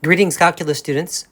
Greetings, calculus students.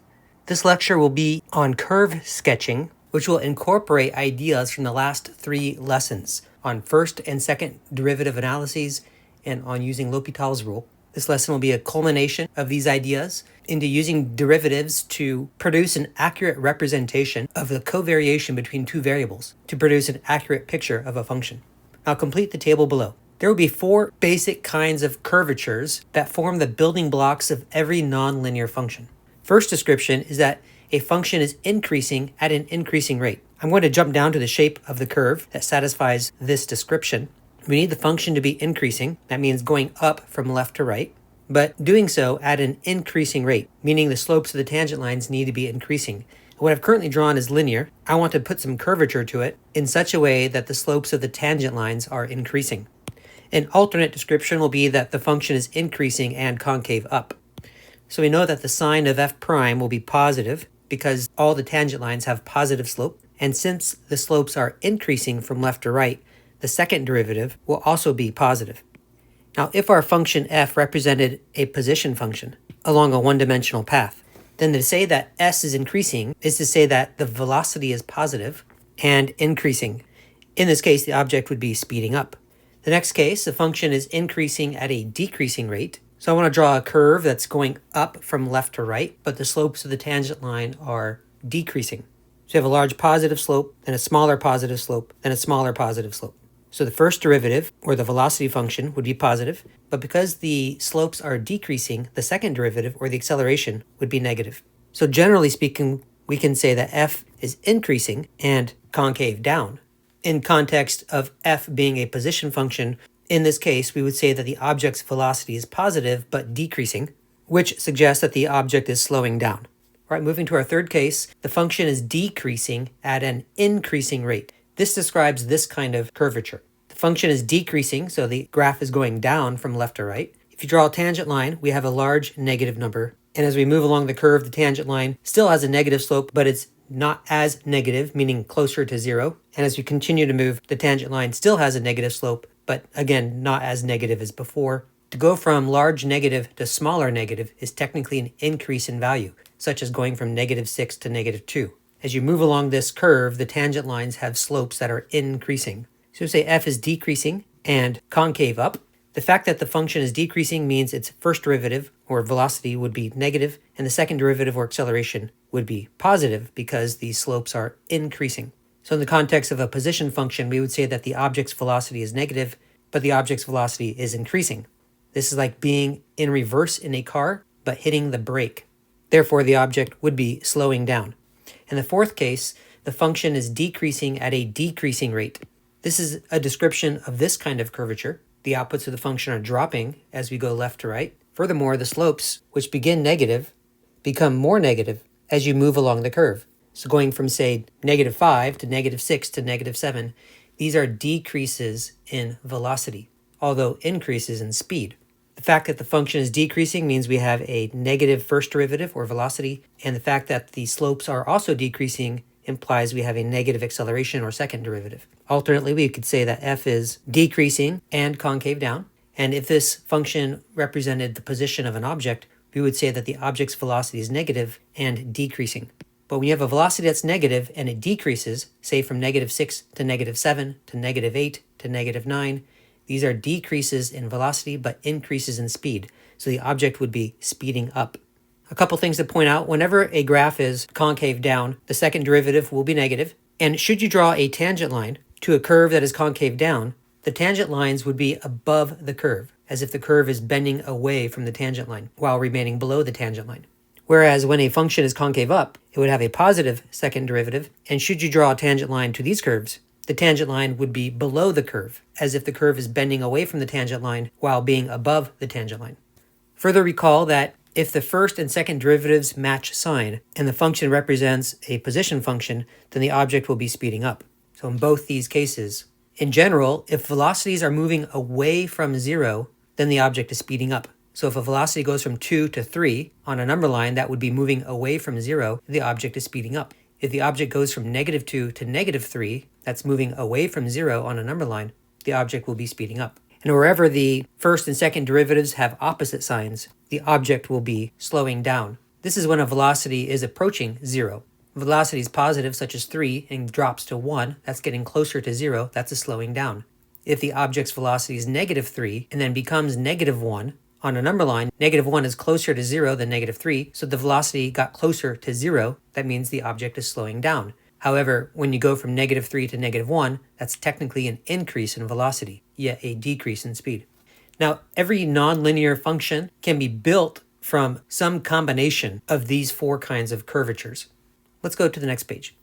This lecture will be on curve sketching, which will incorporate ideas from the last 3 lessons on first and second derivative analyses and on using L'Hopital's rule. This lesson will be a culmination of these ideas into using derivatives to produce an accurate representation of the covariation between two variables to produce an accurate picture of a function. I'll complete the table below. There will be 4 basic kinds of curvatures that form the building blocks of every nonlinear function. First description is that a function is increasing at an increasing rate. I'm going to jump down to the shape of the curve that satisfies this description. We need the function to be increasing. That means going up from left to right, but doing so at an increasing rate, meaning the slopes of the tangent lines need to be increasing. What I've currently drawn is linear. I want to put some curvature to it in such a way that the slopes of the tangent lines are increasing. An alternate description will be that the function is increasing and concave up. So we know that the sign of f prime will be positive because all the tangent lines have positive slope. And since the slopes are increasing from left to right, the second derivative will also be positive. Now, if our function f represented a position function along a one-dimensional path, then to say that s is increasing is to say that the velocity is positive and increasing. In this case, the object would be speeding up. The next case, the function is increasing at a decreasing rate. So I want to draw a curve that's going up from left to right, but the slopes of the tangent line are decreasing. So you have a large positive slope, then a smaller positive slope, then a smaller positive slope. So the first derivative, or the velocity function, would be positive, but because the slopes are decreasing, the second derivative, or the acceleration, would be negative. So generally speaking, we can say that f is increasing and concave down. In context of f being a position function, in this case, we would say that the object's velocity is positive but decreasing, which suggests that the object is slowing down. All right, moving to our third case, the function is decreasing at an increasing rate. This describes this kind of curvature. The function is decreasing, so the graph is going down from left to right. If you draw a tangent line, we have a large negative number. And as we move along the curve, the tangent line still has a negative slope, but it's not as negative, meaning closer to 0. And as we continue to move, the tangent line still has a negative slope, but again, not as negative as before. To go from large negative to smaller negative is technically an increase in value, such as going from -6 to -2. As you move along this curve, the tangent lines have slopes that are increasing. So say f is decreasing and concave up. The fact that the function is decreasing means its first derivative, or velocity, would be negative, and the second derivative, or acceleration, would be positive because these slopes are increasing. So in the context of a position function, we would say that the object's velocity is negative, but the object's velocity is increasing. This is like being in reverse in a car, but hitting the brake. Therefore, the object would be slowing down. In the fourth case, the function is decreasing at a decreasing rate. This is a description of this kind of curvature. The outputs of the function are dropping as we go left to right. Furthermore, the slopes, which begin negative, become more negative as you move along the curve. So going from, say, -5 to -6 to -7, these are decreases in velocity, although increases in speed. The fact that the function is decreasing means we have a negative first derivative, or velocity, and the fact that the slopes are also decreasing implies we have a negative acceleration, or second derivative. Alternately, we could say that f is decreasing and concave down, and if this function represented the position of an object, we would say that the object's velocity is negative and decreasing. But when you have a velocity that's negative and it decreases, say from -6 to -7 to -8 to -9, these are decreases in velocity but increases in speed, so the object would be speeding up. A couple things to point out: whenever a graph is concave down, the second derivative will be negative, and should you draw a tangent line to a curve that is concave down, the tangent lines would be above the curve, as if the curve is bending away from the tangent line while remaining below the tangent line. Whereas when a function is concave up, it would have a positive second derivative, and should you draw a tangent line to these curves, the tangent line would be below the curve, as if the curve is bending away from the tangent line while being above the tangent line. Further, recall that if the first and second derivatives match sign and the function represents a position function, then the object will be speeding up. So in both these cases, in general, if velocities are moving away from 0, then the object is speeding up. So if a velocity goes from 2 to 3 on a number line, that would be moving away from 0, the object is speeding up. If the object goes from -2 to -3, that's moving away from 0 on a number line, the object will be speeding up. And wherever the first and second derivatives have opposite signs, the object will be slowing down. This is when a velocity is approaching 0. If velocity is positive, such as 3, and drops to 1, that's getting closer to 0, that's a slowing down. If the object's velocity is negative 3 and then becomes negative 1, on a number line, negative 1 is closer to 0 than negative 3, so the velocity got closer to 0. That means the object is slowing down. However, when you go from negative 3 to negative 1, that's technically an increase in velocity, yet a decrease in speed. Now, every nonlinear function can be built from some combination of these 4 kinds of curvatures. Let's go to the next page.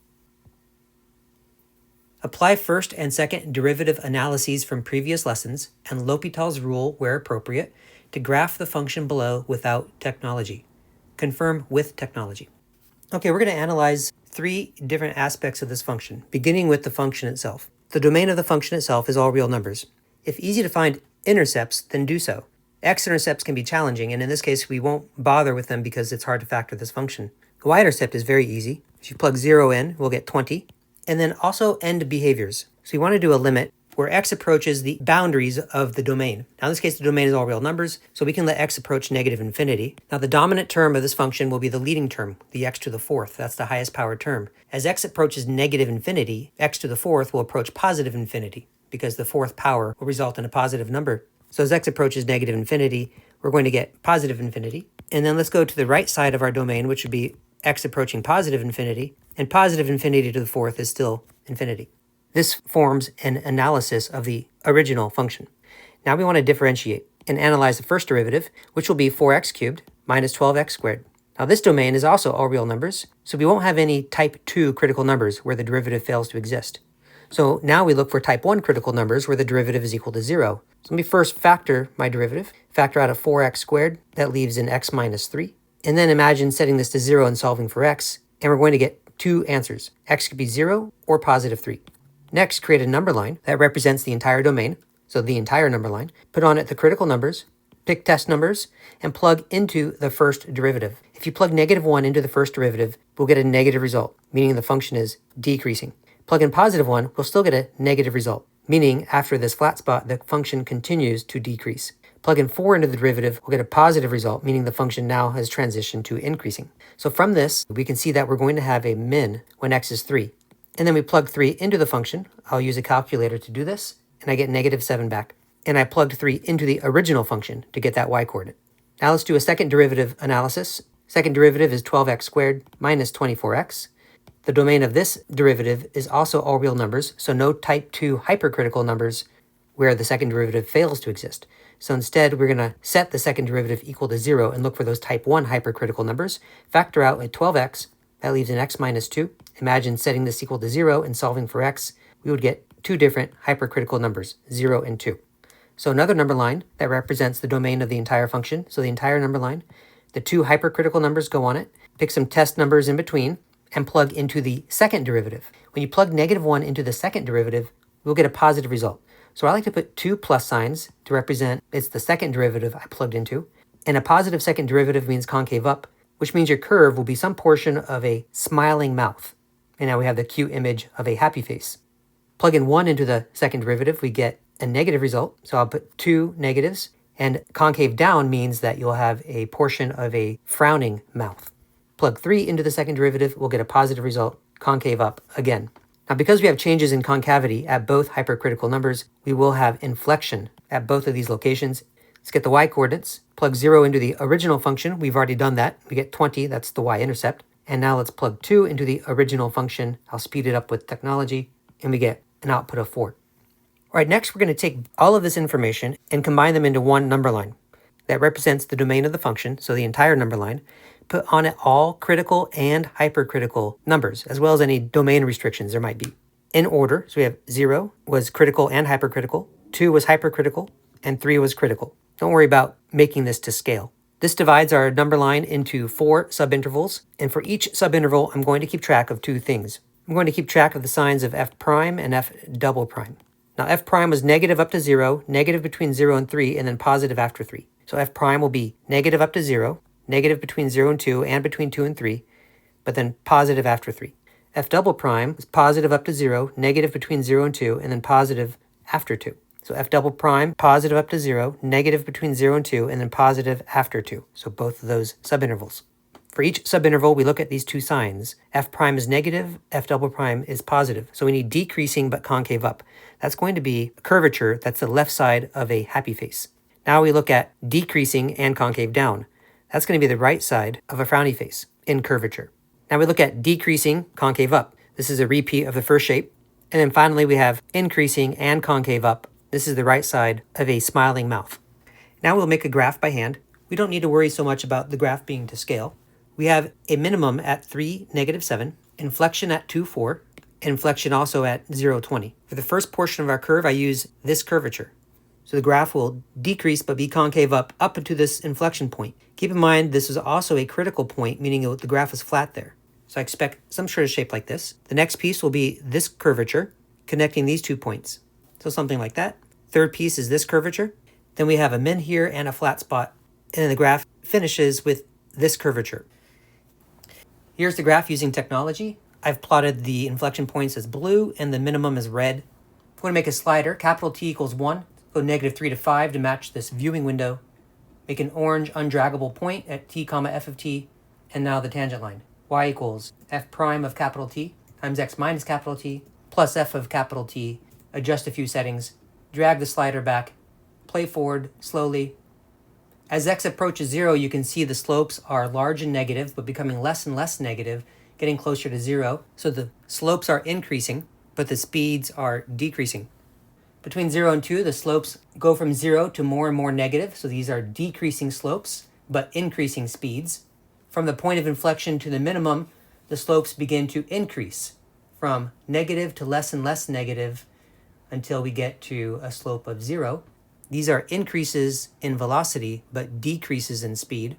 Apply first and second derivative analyses from previous lessons and L'Hopital's rule where appropriate to graph the function below without technology. Confirm with technology. Okay, we're going to analyze 3 different aspects of this function, beginning with the function itself. The domain of the function itself is all real numbers. If easy to find intercepts, then do so. X-intercepts can be challenging, and in this case, we won't bother with them because it's hard to factor this function. The y-intercept is very easy. If you plug 0 in, we'll get 20. And then also end behaviors. So you want to do a limit where x approaches the boundaries of the domain. Now in this case, the domain is all real numbers, so we can let x approach negative infinity. Now the dominant term of this function will be the leading term, the x to the 4th. That's the highest power term. As x approaches negative infinity, x to the 4th will approach positive infinity because the 4th power will result in a positive number. So as x approaches negative infinity, we're going to get positive infinity. And then let's go to the right side of our domain, which would be x approaching positive infinity, and positive infinity to the 4th is still infinity. This forms an analysis of the original function. Now we want to differentiate and analyze the first derivative, which will be 4x cubed minus 12x squared. Now this domain is also all real numbers, so we won't have any type 2 critical numbers where the derivative fails to exist. So now we look for type 1 critical numbers where the derivative is equal to 0. So let me first factor my derivative. Factor out of 4x squared, that leaves an x minus 3. And then imagine setting this to 0 and solving for x, and we're going to get 2 answers. X could be 0 or positive 3. Next, create a number line that represents the entire domain, so the entire number line. Put on it the critical numbers, pick test numbers, and plug into the first derivative. If you plug negative 1 into the first derivative, we'll get a negative result, meaning the function is decreasing. Plug in positive 1, we'll still get a negative result, meaning after this flat spot, the function continues to decrease. Plug in 4 into the derivative, we'll get a positive result, meaning the function now has transitioned to increasing. So from this, we can see that we're going to have a min when x is 3. And then we plug 3 into the function. I'll use a calculator to do this, and I get negative 7 back. And I plugged 3 into the original function to get that y-coordinate. Now let's do a second derivative analysis. Second derivative is 12x squared minus 24x. The domain of this derivative is also all real numbers, so no type 2 hypercritical numbers where the second derivative fails to exist. So instead, we're going to set the second derivative equal to 0 and look for those type 1 hypercritical numbers. Factor out at 12x, that leaves an x minus 2. Imagine setting this equal to 0 and solving for x. We would get 2 different hypercritical numbers, 0 and 2. So another number line that represents the domain of the entire function. So the entire number line, the 2 hypercritical numbers go on it. Pick some test numbers in between and plug into the second derivative. When you plug negative 1 into the second derivative, we'll get a positive result. So I like to put 2 plus signs to represent it's the second derivative I plugged into. And a positive second derivative means concave up, which means your curve will be some portion of a smiling mouth. And now we have the cute image of a happy face. Plug in 1 into the second derivative, we get a negative result. So I'll put 2 negatives. And concave down means that you'll have a portion of a frowning mouth. Plug 3 into the second derivative, we'll get a positive result, concave up again. Now, because we have changes in concavity at both hypercritical numbers, we will have inflection at both of these locations. Let's get the y-coordinates. Plug 0 into the original function. We've already done that. We get 20. That's the y-intercept. And now let's plug 2 into the original function. I'll speed it up with technology. And we get an output of 4. All right, next we're going to take all of this information and combine them into one number line that represents the domain of the function, so the entire number line. Put on it all critical and hypercritical numbers, as well as any domain restrictions there might be. In order, so we have 0 was critical and hypercritical, 2 was hypercritical, and 3 was critical. Don't worry about making this to scale. This divides our number line into 4 subintervals, and for each subinterval, I'm going to keep track of 2 things. I'm going to keep track of the signs of f prime and f double prime. Now f prime was negative up to 0, negative between 0 and 3, and then positive after 3. So f prime will be negative up to 0, negative between 0 and 2, and between 2 and 3, but then positive after 3. F double prime is positive up to 0, negative between 0 and 2, and then positive after 2. So f double prime, positive up to 0, negative between 0 and 2, and then positive after 2. So both of those subintervals. For each subinterval, we look at these two signs. F prime is negative, f double prime is positive. So we need decreasing but concave up. That's going to be a curvature. That's the left side of a happy face. Now we look at decreasing and concave down. That's going to be the right side of a frowny face in curvature. Now we look at decreasing, concave up. This is a repeat of the first shape. And then finally we have increasing and concave up. This is the right side of a smiling mouth. Now we'll make a graph by hand. We don't need to worry so much about the graph being to scale. We have a minimum at 3, -7, inflection at 2, 4, inflection also at 0, 20. For the first portion of our curve, I use this curvature. So the graph will decrease but be concave up into this inflection point. Keep in mind this is also a critical point, meaning the graph is flat there. So I expect some sort of shape like this. The next piece will be this curvature connecting these 2 points. So something like that. Third piece is this curvature. Then we have a min here and a flat spot. And then the graph finishes with this curvature. Here's the graph using technology. I've plotted the inflection points as blue and the minimum as red. I'm going to make a slider, capital T equals 1. Go -3 to 5 to match this viewing window. Make an orange undraggable point at t comma f of t. And now the tangent line. Y equals f prime of capital T times x minus capital T plus f of capital T. Adjust a few settings. Drag the slider back. Play forward slowly. As x approaches 0, you can see the slopes are large and negative, but becoming less and less negative, getting closer to 0. So the slopes are increasing, but the speeds are decreasing. Between 0 and 2, the slopes go from 0 to more and more negative. So these are decreasing slopes, but increasing speeds. From the point of inflection to the minimum, the slopes begin to increase from negative to less and less negative until we get to a slope of 0. These are increases in velocity, but decreases in speed.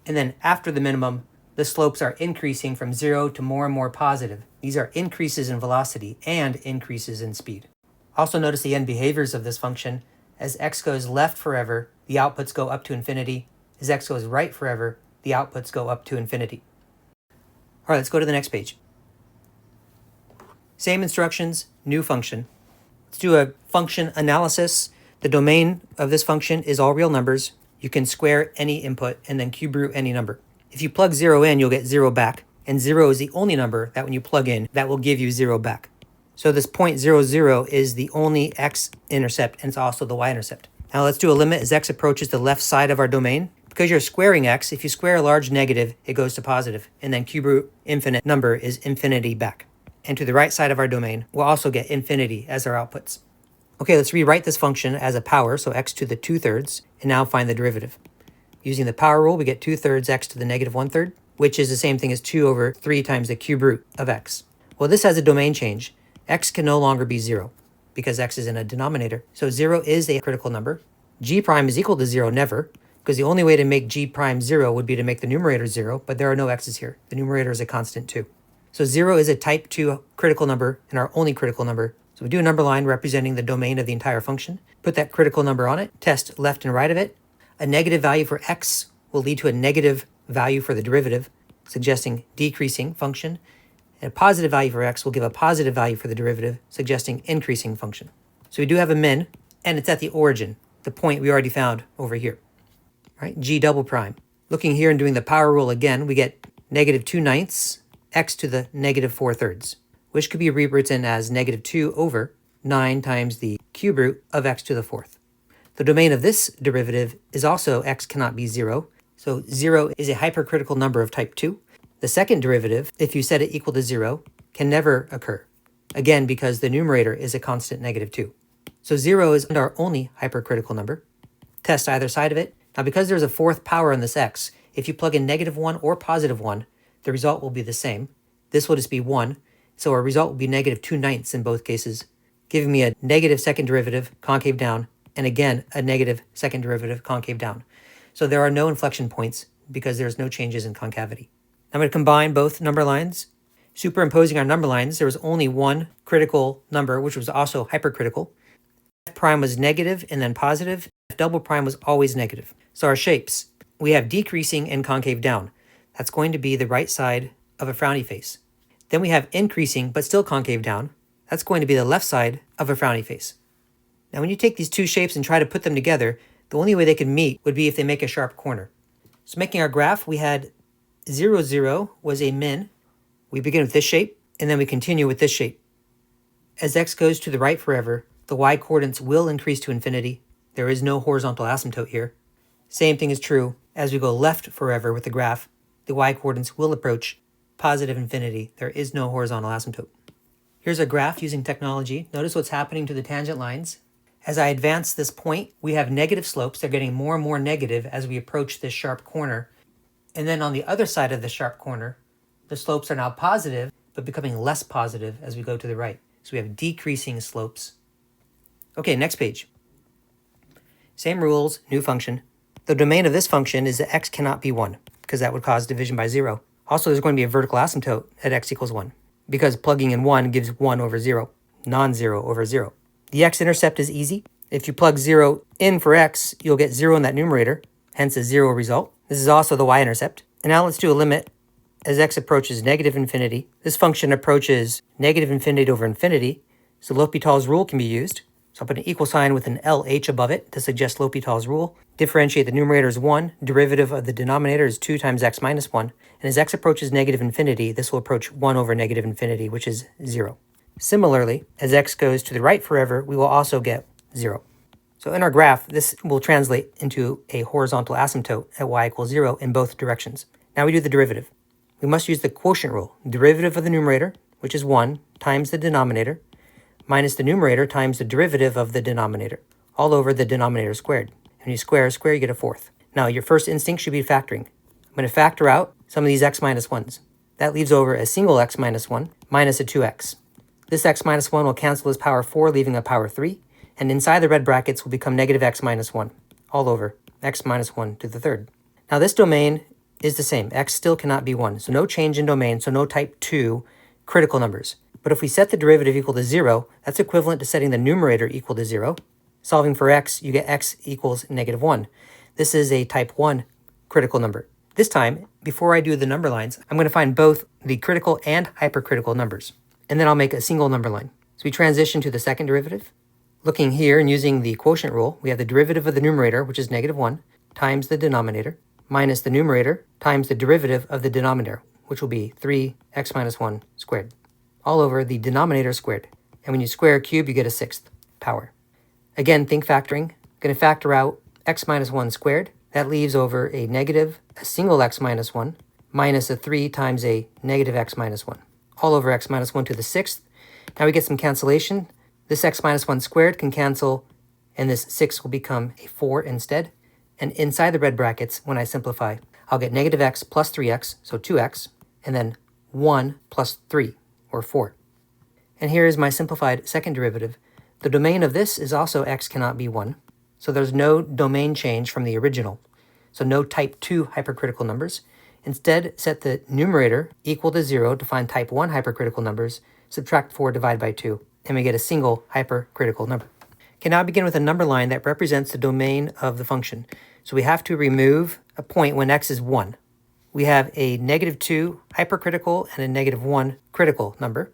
And then after the minimum, the slopes are increasing from 0 to more and more positive. These are increases in velocity and increases in speed. Also notice the end behaviors of this function. As x goes left forever, the outputs go up to infinity. As x goes right forever, the outputs go up to infinity. All right, let's go to the next page. Same instructions, new function. Let's do a function analysis. The domain of this function is all real numbers. You can square any input and then cube root any number. If you plug 0 in, you'll get 0 back. And 0 is the only number that when you plug in, that will give you 0 back. So this point 0, 0 is the only x-intercept, and it's also the y-intercept. Now let's do a limit as x approaches the left side of our domain. Because you're squaring x, if you square a large negative, it goes to positive. And then cube root infinite number is infinity back. And to the right side of our domain, we'll also get infinity as our outputs. Okay, let's rewrite this function as a power, so x to the 2/3, and now find the derivative. Using the power rule, we get 2/3 x to the -1/3, which is the same thing as 2 over 3 times the cube root of x. Well, this has a domain change. X can no longer be 0, because x is in a denominator. So 0 is a critical number. G prime is equal to 0 never, because the only way to make g prime 0 would be to make the numerator 0, but there are no x's here. The numerator is a constant too. So 0 is a type 2 critical number and our only critical number. So we do a number line representing the domain of the entire function, put that critical number on it, test left and right of it. A negative value for x will lead to a negative value for the derivative, suggesting decreasing function. And a positive value for x will give a positive value for the derivative, suggesting increasing function. So we do have a min, and it's at the origin, the point we already found over here. All right, g double prime. Looking here and doing the power rule again, we get -2/9 x to the -4/3, which could be rewritten as -2 over 9 times the cube root of x to the 4th. The domain of this derivative is also x cannot be 0, so 0 is a hypercritical number of type 2. The second derivative, if you set it equal to 0, can never occur, again because the numerator is a constant -2. So 0 is our only hypercritical number. Test either side of it. Now because there's a 4th power in this x, if you plug in -1 or +1, the result will be the same. This will just be 1, so our result will be -2/9 in both cases, giving me a negative second derivative, concave down, and again a negative second derivative, concave down. So there are no inflection points because there's no changes in concavity. I'm going to combine both number lines. Superimposing our number lines, there was only one critical number, which was also hypercritical. F prime was negative and then positive. F double prime was always negative. So our shapes, we have decreasing and concave down. That's going to be the right side of a frowny face. Then we have increasing but still concave down. That's going to be the left side of a frowny face. Now when you take these two shapes and try to put them together, the only way they can meet would be if they make a sharp corner. So making our graph, we had 0, 0 was a min. We begin with this shape, and then we continue with this shape. As x goes to the right forever, the y-coordinates will increase to infinity. There is no horizontal asymptote here. Same thing is true as we go left forever with the graph. The y-coordinates will approach positive infinity. There is no horizontal asymptote. Here's a graph using technology. Notice what's happening to the tangent lines. As I advance this point, we have negative slopes. They're getting more and more negative as we approach this sharp corner. And then on the other side of the sharp corner, the slopes are now positive, but becoming less positive as we go to the right. So we have decreasing slopes. Okay, next page. Same rules, new function. The domain of this function is that x cannot be 1, because that would cause division by 0. Also, there's going to be a vertical asymptote at x equals 1, because plugging in 1 gives 1 over 0, non-zero over 0. The x-intercept is easy. If you plug 0 in for x, you'll get 0 in that numerator, hence a 0 result. This is also the y-intercept. And now let's do a limit as x approaches negative infinity. This function approaches negative infinity over infinity, so L'Hopital's rule can be used. So I'll put an equal sign with an LH above it to suggest L'Hopital's rule. Differentiate the numerator as 1, derivative of the denominator is 2 times x minus 1. And as x approaches negative infinity, this will approach 1 over negative infinity, which is 0. Similarly, as x goes to the right forever, we will also get 0. So in our graph, this will translate into a horizontal asymptote at y equals 0 in both directions. Now we do the derivative. We must use the quotient rule. Derivative of the numerator, which is 1, times the denominator, minus the numerator times the derivative of the denominator, all over the denominator squared. And when you square a square, you get a fourth. Now your first instinct should be factoring. I'm going to factor out some of these x minus 1s. That leaves over a single x minus 1 minus a 2x. This x minus 1 will cancel as power 4, leaving a power 3. And inside the red brackets will become negative x minus 1, all over x minus 1 to the third. Now this domain is the same. X still cannot be 1, so no change in domain, so no type 2 critical numbers. But if we set the derivative equal to 0, that's equivalent to setting the numerator equal to 0. Solving for x, you get x equals negative 1. This is a type 1 critical number. This time, before I do the number lines, I'm going to find both the critical and hypercritical numbers. And then I'll make a single number line. So we transition to the second derivative. Looking here and using the quotient rule, we have the derivative of the numerator, which is negative 1, times the denominator, minus the numerator times the derivative of the denominator, which will be 3x minus 1 squared, all over the denominator squared. And when you square a cube, you get a sixth power. Again, think factoring. Going to factor out x minus 1 squared. That leaves over a negative, a single x minus 1, minus a 3 times a negative x minus 1, all over x minus 1 to the sixth. Now we get some cancellation. This x minus 1 squared can cancel, and this 6 will become a 4 instead. And inside the red brackets, when I simplify, I'll get negative x plus 3x, so 2x, and then 1 plus 3, or 4. And here is my simplified second derivative. The domain of this is also x cannot be 1, so there's no domain change from the original, so no type 2 hypercritical numbers. Instead, set the numerator equal to 0 to find type 1 hypercritical numbers, subtract 4, divide by 2, and we get a single hypercritical number. Okay, now I begin with a number line that represents the domain of the function. So we have to remove a point when x is 1. We have a negative 2 hypercritical and a negative 1 critical number.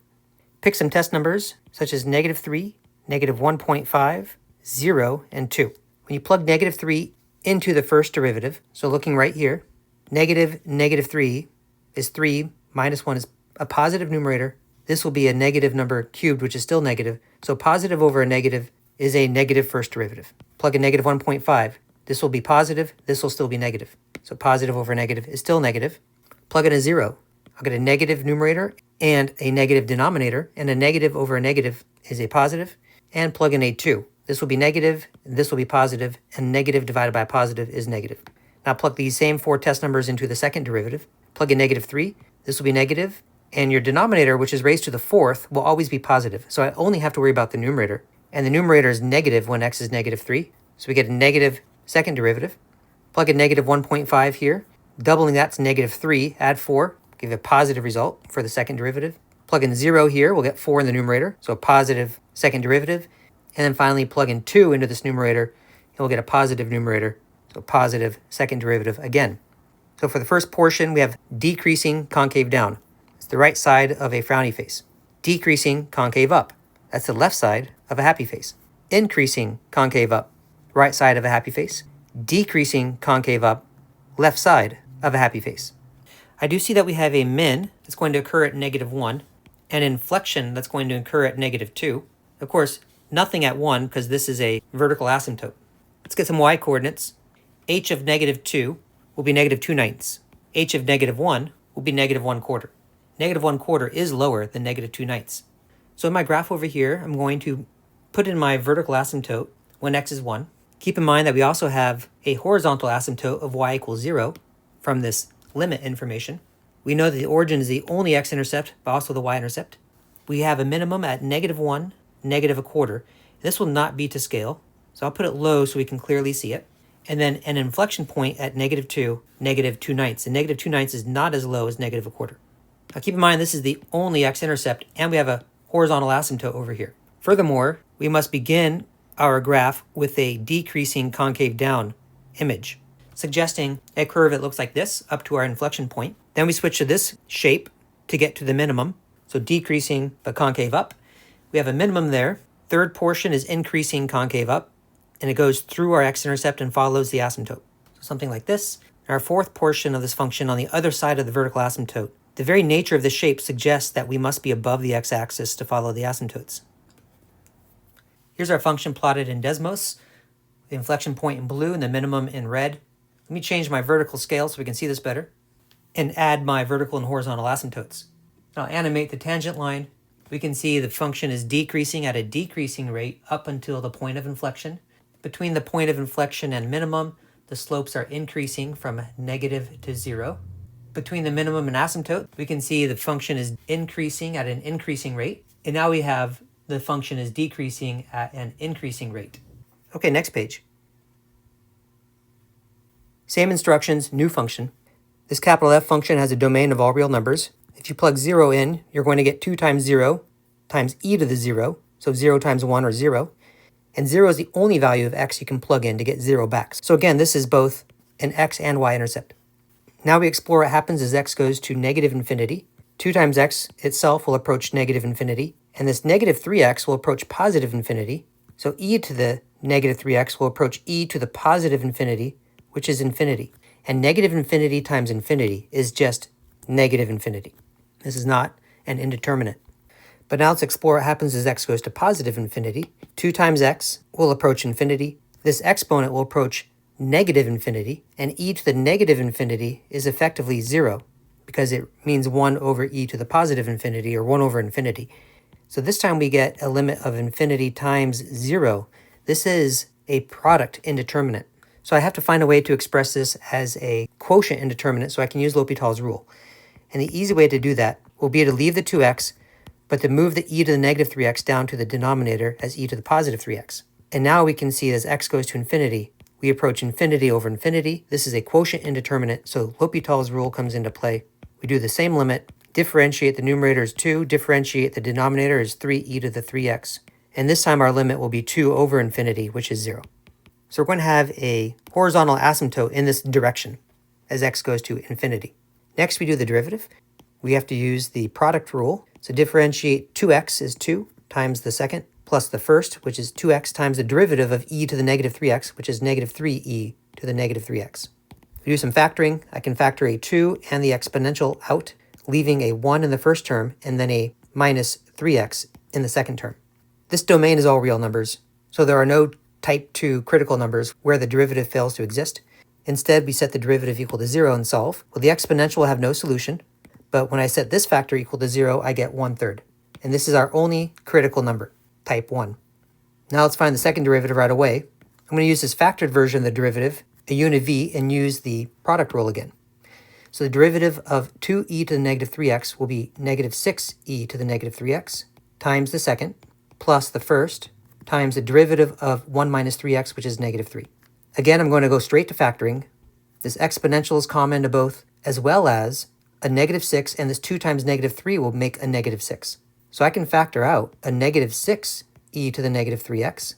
Pick some test numbers, such as negative 3, negative 1.5, 0, and 2. When you plug negative 3 into the first derivative, so looking right here, negative 3 is 3, minus 1 is a positive numerator. This will be a negative number cubed, which is still negative. So positive over a negative is a negative first derivative. Plug in negative 1.5. This will be positive. This will still be negative. So positive over negative is still negative. Plug in a 0. I'll get a negative numerator and a negative denominator. And a negative over a negative is a positive. And plug in a 2. This will be negative. This will be positive. And negative divided by positive is negative. Now plug these same 4 test numbers into the second derivative. Plug in negative 3. This will be negative. And your denominator, which is raised to the 4th, will always be positive. So I only have to worry about the numerator. And the numerator is negative when x is negative 3. So we get a negative second derivative. Plug in negative 1.5 here. Doubling that's negative 3. Add 4. Give a positive result for the second derivative. Plug in 0 here. We'll get 4 in the numerator. So a positive second derivative. And then finally plug in 2 into this numerator. And we'll get a positive numerator. So positive second derivative again. So for the first portion, we have decreasing concave down. The right side of a frowny face. Decreasing concave up. That's the left side of a happy face. increasing concave up, right side of a happy face, decreasing concave up, left side of a happy face. I do see that we have a min that's going to occur at -1, an inflection that's going to occur at -2. Of course, nothing at 1 because this is a vertical asymptote. Let's get some y coordinates. H of -2 will be -2/9. H of -1 will be -1/4. -1/4 is lower than -2/9. So in my graph over here, I'm going to put in my vertical asymptote when x is 1. Keep in mind that we also have a horizontal asymptote of y equals 0 from this limit information. We know that the origin is the only x-intercept, but also the y-intercept. We have a minimum at -1, -1/4. This will not be to scale, so I'll put it low so we can clearly see it. And then an inflection point at -2, -2/9. And -2/9 is not as low as -1/4. Now keep in mind this is the only x-intercept, and we have a horizontal asymptote over here. Furthermore, we must begin our graph with a decreasing concave down image, suggesting a curve that looks like this up to our inflection point. Then we switch to this shape to get to the minimum, so decreasing but concave up. We have a minimum there. Third portion is increasing concave up, and it goes through our x-intercept and follows the asymptote. So something like this. Our fourth portion of this function on the other side of the vertical asymptote. The very nature of the shape suggests that we must be above the x-axis to follow the asymptotes. Here's our function plotted in Desmos, the inflection point in blue and the minimum in red. Let me change my vertical scale so we can see this better, and add my vertical and horizontal asymptotes. I'll animate the tangent line. We can see the function is decreasing at a decreasing rate up until the point of inflection. Between the point of inflection and minimum, the slopes are increasing from negative to 0. Between the minimum and asymptote, we can see the function is increasing at an increasing rate. And now we have the function is decreasing at an increasing rate. Okay, next page. Same instructions, new function. This capital F function has a domain of all real numbers. If you plug 0 in, you're going to get 2 times 0 times e to the 0. So 0 times 1 or 0. And 0 is the only value of x you can plug in to get 0 back. So again, this is both an x and y intercept. Now we explore what happens as x goes to -infinity. 2 times x itself will approach -infinity. And this -3x will approach positive infinity. So e to the -3x will approach e to the positive infinity, which is infinity. And -infinity times infinity is just -infinity. This is not an indeterminate. But now let's explore what happens as x goes to positive infinity. 2 times x will approach infinity. This exponent will approach -infinity. And e to the -infinity is effectively 0 because it means 1 over e to the positive infinity, or 1 over infinity. So this time we get a limit of infinity times 0. This is a product indeterminate. So I have to find a way to express this as a quotient indeterminate so I can use L'Hopital's rule. And the easy way to do that will be to leave the 2x, but to move the e to the -3x down to the denominator as e to the positive 3x. And now we can see as x goes to infinity, we approach infinity over infinity. This is a quotient indeterminate, so L'Hopital's rule comes into play. We do the same limit, differentiate the numerator as 2, differentiate the denominator as 3e to the 3x. And this time our limit will be 2 over infinity, which is 0. So we're going to have a horizontal asymptote in this direction as x goes to infinity. Next, we do the derivative. We have to use the product rule. So differentiate 2x is 2 times the second plus the first, which is 2x times the derivative of e to the -3x, which is -3e to the -3x. We do some factoring. I can factor a 2 and the exponential out, leaving a 1 in the first term and then a minus 3x in the second term. This domain is all real numbers, so there are no type 2 critical numbers where the derivative fails to exist. Instead, we set the derivative equal to 0 and solve. Well, the exponential will have no solution, but when I set this factor equal to 0, I get 1/3. And this is our only critical number, type 1. Now let's find the second derivative right away. I'm going to use this factored version of the derivative, a unit v, and use the product rule again. So the derivative of 2e to the -3x will be -6e to the -3x times the second plus the first times the derivative of 1 minus 3x, which is -3. Again, I'm going to go straight to factoring. This exponential is common to both, as well as a -6, and this 2 times -3 will make a -6. So I can factor out a -6e to the -3x,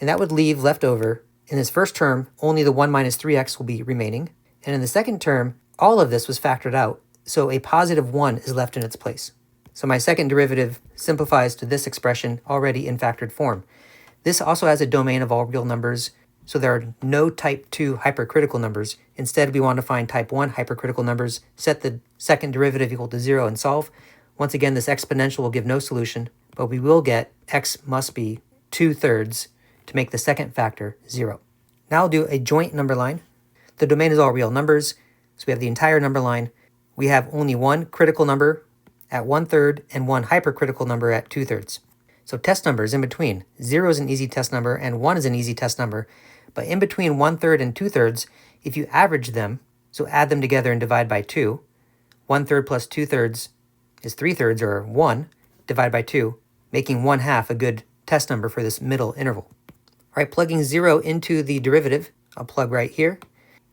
and that would leave left over, in this first term, only the 1 minus 3x will be remaining. And in the second term, all of this was factored out, so a positive 1 is left in its place. So my second derivative simplifies to this expression already in factored form. This also has a domain of all real numbers, so there are no type 2 hypercritical numbers. Instead, we want to find type 1 hypercritical numbers, set the second derivative equal to 0, and solve. Once again, this exponential will give no solution, but we will get x must be 2/3 to make the second factor 0. Now I'll do a joint number line. The domain is all real numbers, so we have the entire number line. We have only one critical number at 1/3 and one hypercritical number at 2/3. So test numbers in between. 0 is an easy test number and 1 is an easy test number. But in between 1/3 and 2/3, if you average them, so add them together and divide by 2, 1/3 plus 2/3 is 3/3, or 1, divide by 2, making 1/2 a good test number for this middle interval. All right, plugging 0 into the derivative, I'll plug right here.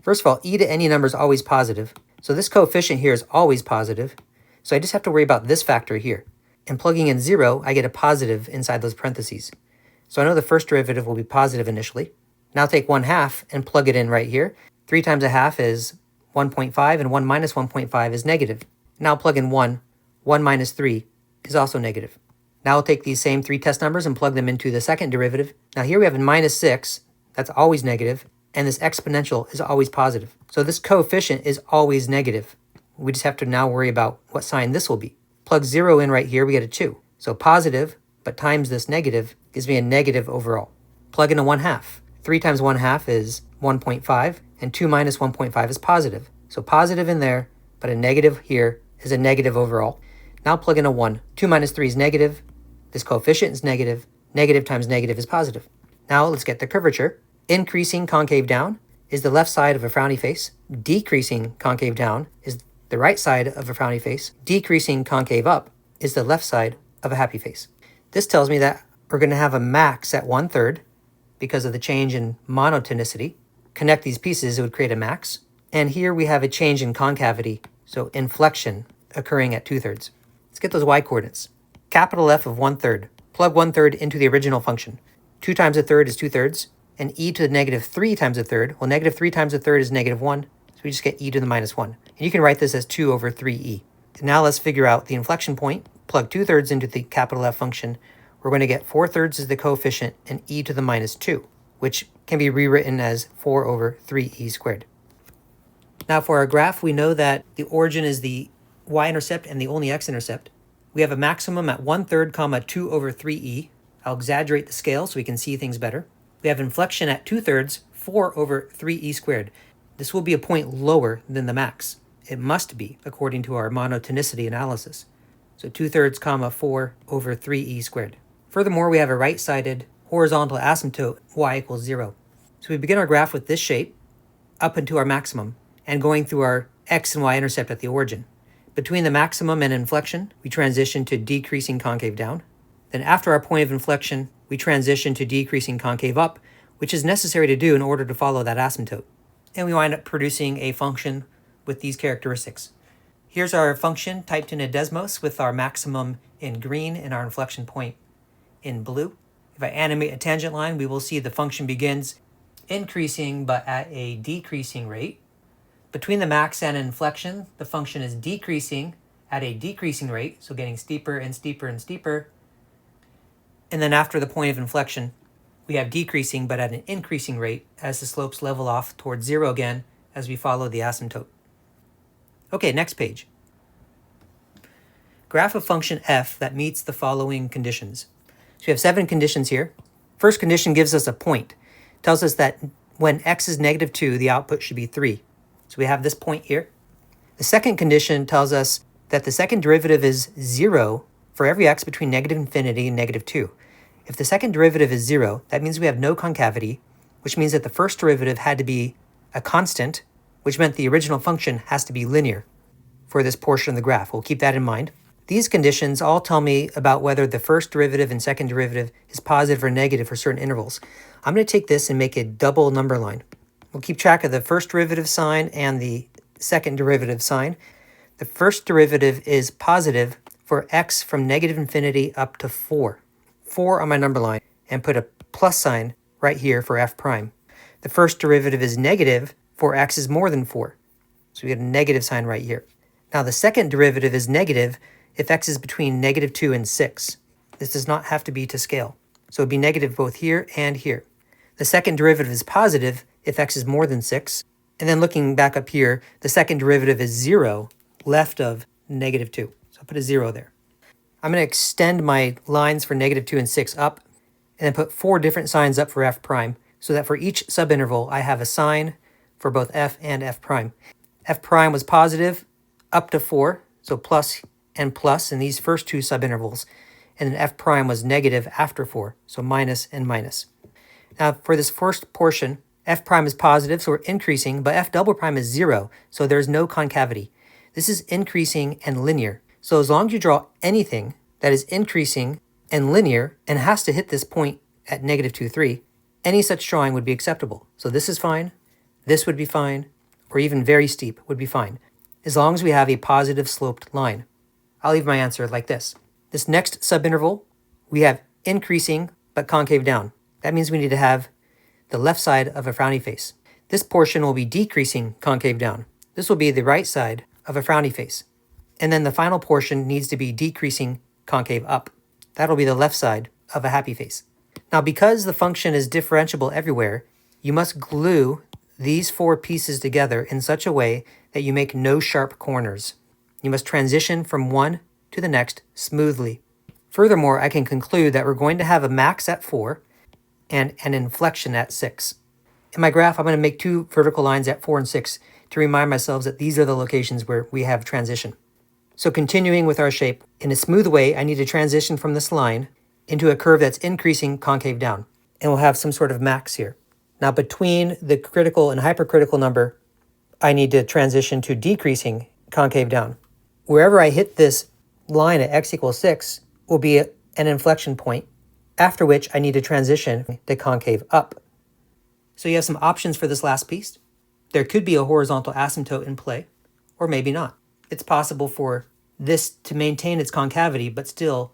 First of all, e to any number is always positive. So this coefficient here is always positive. So I just have to worry about this factor here. And plugging in 0, I get a positive inside those parentheses. So I know the first derivative will be positive initially. Now take 1/2 and plug it in right here. 3 times 1/2 is 1.5, and 1 minus 1.5 is negative. Now plug in 1. 1 minus 3 is also negative. Now I'll take these same 3 test numbers and plug them into the second derivative. Now here we have a minus 6. That's always negative. And this exponential is always positive. So this coefficient is always negative. We just have to now worry about what sign this will be. Plug 0 in right here, we get a 2. So positive, but times this negative, gives me a negative overall. Plug in a 1/2. 3 times 1/2 is 1.5, and 2 minus 1.5 is positive. So positive in there, but a negative here is a negative overall. Now plug in a 1. 2 minus 3 is negative. This coefficient is negative. Negative times negative is positive. Now let's get the curvature. Increasing concave down is the left side of a frowny face. Decreasing concave down is the right side of a frowny face. Decreasing concave up is the left side of a happy face. This tells me that we're going to have a max at 1/3 because of the change in monotonicity. Connect these pieces, it would create a max. And here we have a change in concavity, so inflection occurring at 2/3. Let's get those y-coordinates. Capital F of 1/3. Plug 1/3 into the original function. 2 times 1/3 is 2/3. And e to the negative 3 times 1/3, well, negative 3 times 1/3 is negative 1, so we just get e to the minus 1. And you can write this as 2 over 3e. And now let's figure out the inflection point. Plug 2/3 into the capital F function. We're going to get 4/3 as the coefficient and e to the minus 2, which can be rewritten as 4 over 3e squared. Now for our graph, we know that the origin is the y-intercept and the only x-intercept. We have a maximum at 1/3, 2 over 3e. I'll exaggerate the scale so we can see things better. We have inflection at 2/3, 4 over 3e squared. This will be a point lower than the max. It must be, according to our monotonicity analysis. So 2/3, 4 over 3e squared. Furthermore, we have a right-sided horizontal asymptote, y equals 0. So we begin our graph with this shape, up into our maximum, and going through our x and y-intercept at the origin. Between the maximum and inflection, we transition to decreasing concave down. Then after our point of inflection, we transition to decreasing concave up, which is necessary to do in order to follow that asymptote. And we wind up producing a function with these characteristics. Here's our function typed in a Desmos with our maximum in green and our inflection point in blue. If I animate a tangent line, we will see the function begins increasing but at a decreasing rate. Between the max and inflection, the function is decreasing at a decreasing rate, so getting steeper and steeper and steeper. And then after the point of inflection, we have decreasing but at an increasing rate as the slopes level off towards 0 again as we follow the asymptote. Okay, next page. Graph of function f that meets the following conditions. So we have 7 conditions here. First condition gives us a point. It tells us that when x is negative 2, the output should be 3. So we have this point here. The second condition tells us that the second derivative is 0 for every x between negative infinity and negative 2. If the second derivative is 0, that means we have no concavity, which means that the first derivative had to be a constant, which meant the original function has to be linear for this portion of the graph. We'll keep that in mind. These conditions all tell me about whether the first derivative and second derivative is positive or negative for certain intervals. I'm going to take this and make a double number line. We'll keep track of the first derivative sign and the second derivative sign. The first derivative is positive for x from negative infinity up to 4. 4 on my number line, and put a plus sign right here for f prime. The first derivative is negative for x is more than 4. So we get a negative sign right here. Now the second derivative is negative if x is between negative 2 and 6. This does not have to be to scale. So it'd be negative both here and here. The second derivative is positive if x is more than 6. And then looking back up here, the second derivative is 0 left of negative 2. So I'll put a 0 there. I'm going to extend my lines for negative 2 and 6 up, and then put 4 different signs up for f prime, so that for each subinterval I have a sign for both f and f prime. F prime was positive up to 4, so plus and plus in these first two subintervals, and then f prime was negative after 4, so minus and minus. Now for this first portion, f prime is positive, so we're increasing, but f double prime is 0, so there's no concavity. This is increasing and linear. So as long as you draw anything that is increasing and linear and has to hit this point at negative 2, 3, any such drawing would be acceptable. So this is fine, this would be fine, or even very steep would be fine, as long as we have a positive sloped line. I'll leave my answer like this. This next subinterval, we have increasing but concave down. That means we need to have the left side of a frowny face. This portion will be decreasing concave down. This will be the right side of a frowny face. And then the final portion needs to be decreasing concave up. That'll be the left side of a happy face. Now, because the function is differentiable everywhere, you must glue these 4 pieces together in such a way that you make no sharp corners. You must transition from one to the next smoothly. Furthermore, I can conclude that we're going to have a max at 4 and an inflection at 6. In my graph, I'm going to make 2 vertical lines at 4 and 6 to remind myself that these are the locations where we have transition. So continuing with our shape, in a smooth way, I need to transition from this line into a curve that's increasing concave down. And we'll have some sort of max here. Now between the critical and hypercritical number, I need to transition to decreasing concave down. Wherever I hit this line at x equals 6 will be an inflection point, after which I need to transition to concave up. So you have some options for this last piece. There could be a horizontal asymptote in play, or maybe not. It's possible for this to maintain its concavity but still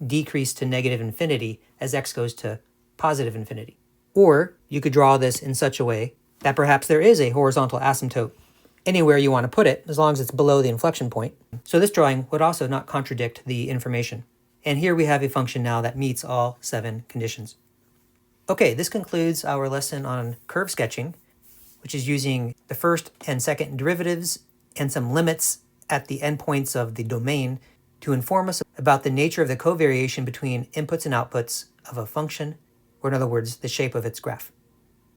decrease to negative infinity as x goes to positive infinity. Or you could draw this in such a way that perhaps there is a horizontal asymptote anywhere you want to put it, as long as it's below the inflection point. So this drawing would also not contradict the information. And here we have a function now that meets all 7 conditions. Okay, this concludes our lesson on curve sketching, which is using the first and second derivatives and some limits at the endpoints of the domain to inform us about the nature of the covariation between inputs and outputs of a function, or in other words, the shape of its graph.